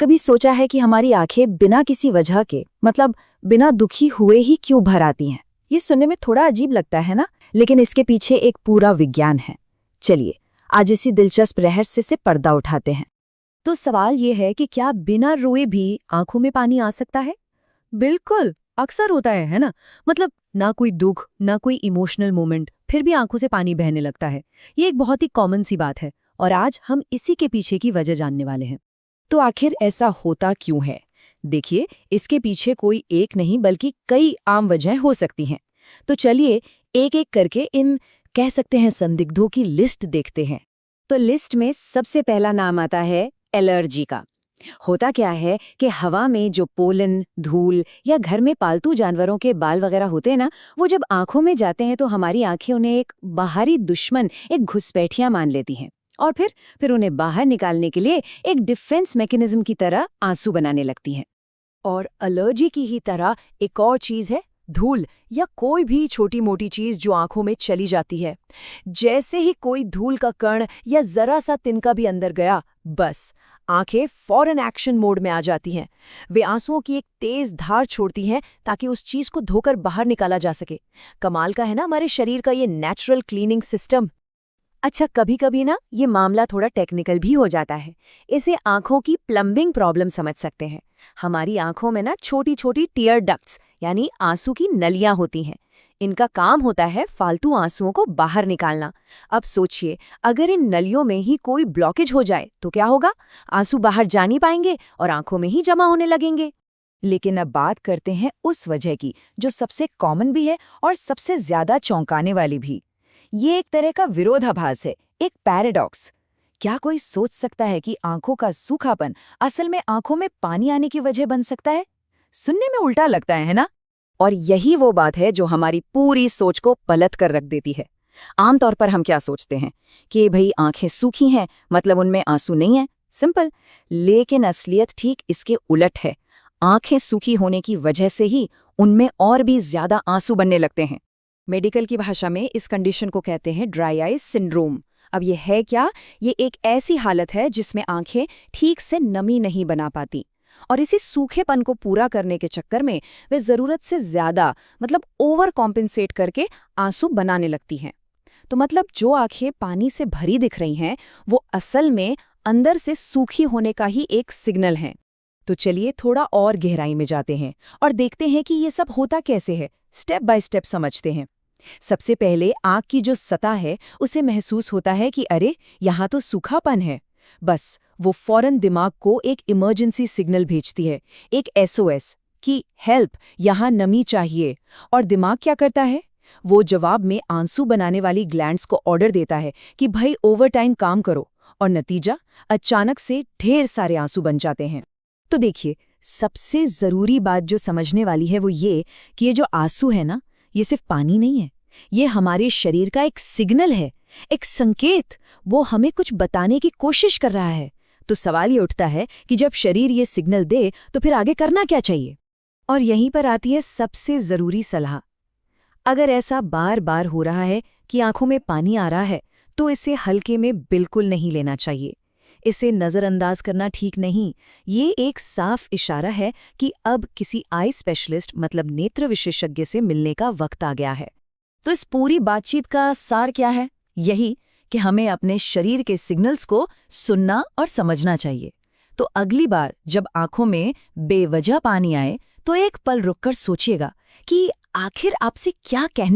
कभी सोचा है कि हमारी आंखें बिना किसी वजह के मतलब बिना दुखी हुए ही क्यों भर आती हैं? ये सुनने में थोड़ा अजीब लगता है ना, लेकिन इसके पीछे एक पूरा विज्ञान है। चलिए आज इसी दिलचस्प रहस्य से पर्दा उठाते हैं। तो सवाल ये है कि क्या बिना रोए भी आंखों में पानी आ सकता है? बिल्कुल, अक्सर होता है ना? मतलब ना कोई दुख, ना कोई इमोशनल मोमेंट, फिर भी आंखों से पानी बहने लगता है। ये एक बहुत ही कॉमन सी बात है और आज हम इसी के पीछे की वजह जानने वाले हैं। तो आखिर ऐसा होता क्यों है? देखिए, इसके पीछे कोई एक नहीं बल्कि कई आम वजह हो सकती हैं। तो चलिए एक एक करके इन कह सकते हैं संदिग्धों की लिस्ट देखते हैं। तो लिस्ट में सबसे पहला नाम आता है एलर्जी का। होता क्या है कि हवा में जो पोलन, धूल या घर में पालतू जानवरों के बाल वगैरह होते हैं ना, वो जब आंखों में जाते हैं तो हमारी आंखें उन्हें एक बाहरी दुश्मन, एक घुसपैठिया मान लेती हैं और फिर उन्हें बाहर निकालने के लिए एक डिफेंस मैकेनिज्म की तरह आंसू बनाने लगती हैं। और एलर्जी की ही तरह एक और चीज है धूल या कोई भी छोटी मोटी चीज जो आंखों में चली जाती है। जैसे ही कोई धूल का कण या जरा सा तिनका भी अंदर गया, बस आंखें फौरन एक्शन मोड में आ जाती हैं। वे आंसुओं की एक तेज धार छोड़ती हैं ताकि उस चीज को धोकर बाहर निकाला जा सके। कमाल का है ना हमारे शरीर का ये नेचुरल क्लीनिंग सिस्टम। अच्छा, कभी कभी ना ये मामला थोड़ा टेक्निकल भी हो जाता है। इसे आंखों की प्लम्बिंग प्रॉब्लम समझ सकते हैं। हमारी आंखों में ना छोटी छोटी टीयर डक्ट्स यानी आंसू की नलियां होती हैं। इनका काम होता है फालतू आंसुओं को बाहर निकालना। अब सोचिए, अगर इन नलियों में ही कोई ब्लॉकेज हो जाए तो क्या होगा? आंसू बाहर जा नहीं पाएंगे और आंखों में ही जमा होने लगेंगे। लेकिन अब बात करते हैं उस वजह की जो सबसे कॉमन भी है और सबसे ज्यादा चौंकाने वाली भी। ये एक तरह का विरोधाभास है, एक पैराडॉक्स। क्या कोई सोच सकता है कि आंखों का सूखापन असल में आंखों में पानी आने की वजह बन सकता है? सुनने में उल्टा लगता है ना? और यही वो बात है जो हमारी पूरी सोच को पलट कर रख देती है। आमतौर पर हम क्या सोचते हैं कि भाई आंखें सूखी हैं मतलब उनमें आंसू नहीं है, सिंपल। लेकिन असलियत ठीक इसके उलट है। आंखें सूखी होने की वजह से ही उनमें और भी ज्यादा आंसू बनने लगते हैं। मेडिकल की भाषा में इस कंडीशन को कहते हैं ड्राई आई सिंड्रोम। अब ये है क्या? ये एक ऐसी हालत है जिसमें आंखें ठीक से नमी नहीं बना पाती और इसी सूखेपन को पूरा करने के चक्कर में वे जरूरत से ज्यादा मतलब ओवर कॉम्पेंसेट करके आंसू बनाने लगती हैं। तो मतलब जो आंखें पानी से भरी दिख रही हैं वो असल में अंदर से सूखी होने का ही एक सिग्नल है। तो चलिए थोड़ा और गहराई में जाते हैं और देखते हैं कि ये सब होता कैसे है। स्टेप बाय स्टेप समझते हैं। सबसे पहले आंख की जो सतह है उसे महसूस होता है कि अरे यहाँ तो सूखापन है। बस वो फौरन दिमाग को एक इमरजेंसी सिग्नल भेजती है, एक एसओएस कि हेल्प, यहाँ नमी चाहिए। और दिमाग क्या करता है? वो जवाब में आंसू बनाने वाली ग्लैंड्स को ऑर्डर देता है कि भाई ओवरटाइम काम करो। और नतीजा, अचानक से ढेर सारे आंसू बन जाते हैं। तो देखिए, सबसे जरूरी बात जो समझने वाली है वो ये कि ये जो आंसू है ना, ये सिर्फ पानी नहीं है। ये हमारे शरीर का एक सिग्नल है, एक संकेत। वो हमें कुछ बताने की कोशिश कर रहा है। तो सवाल ये उठता है कि जब शरीर ये सिग्नल दे तो फिर आगे करना क्या चाहिए? और यहीं पर आती है सबसे जरूरी सलाह। अगर ऐसा बार बार हो रहा है कि आंखों में पानी आ रहा है तो इसे हल्के में बिल्कुल नहीं लेना चाहिए। इसे नज़रअंदाज करना ठीक नहीं। ये एक साफ इशारा है कि अब किसी आई स्पेशलिस्ट मतलब नेत्र विशेषज्ञ से मिलने का वक्त आ गया है। तो इस पूरी बातचीत का सार क्या है? यही कि हमें अपने शरीर के सिग्नल्स को सुनना और समझना चाहिए। तो अगली बार जब आंखों में बेवजह पानी आए तो एक पल रुककर सोचिएगा कि आखिर आपसे क्या कहने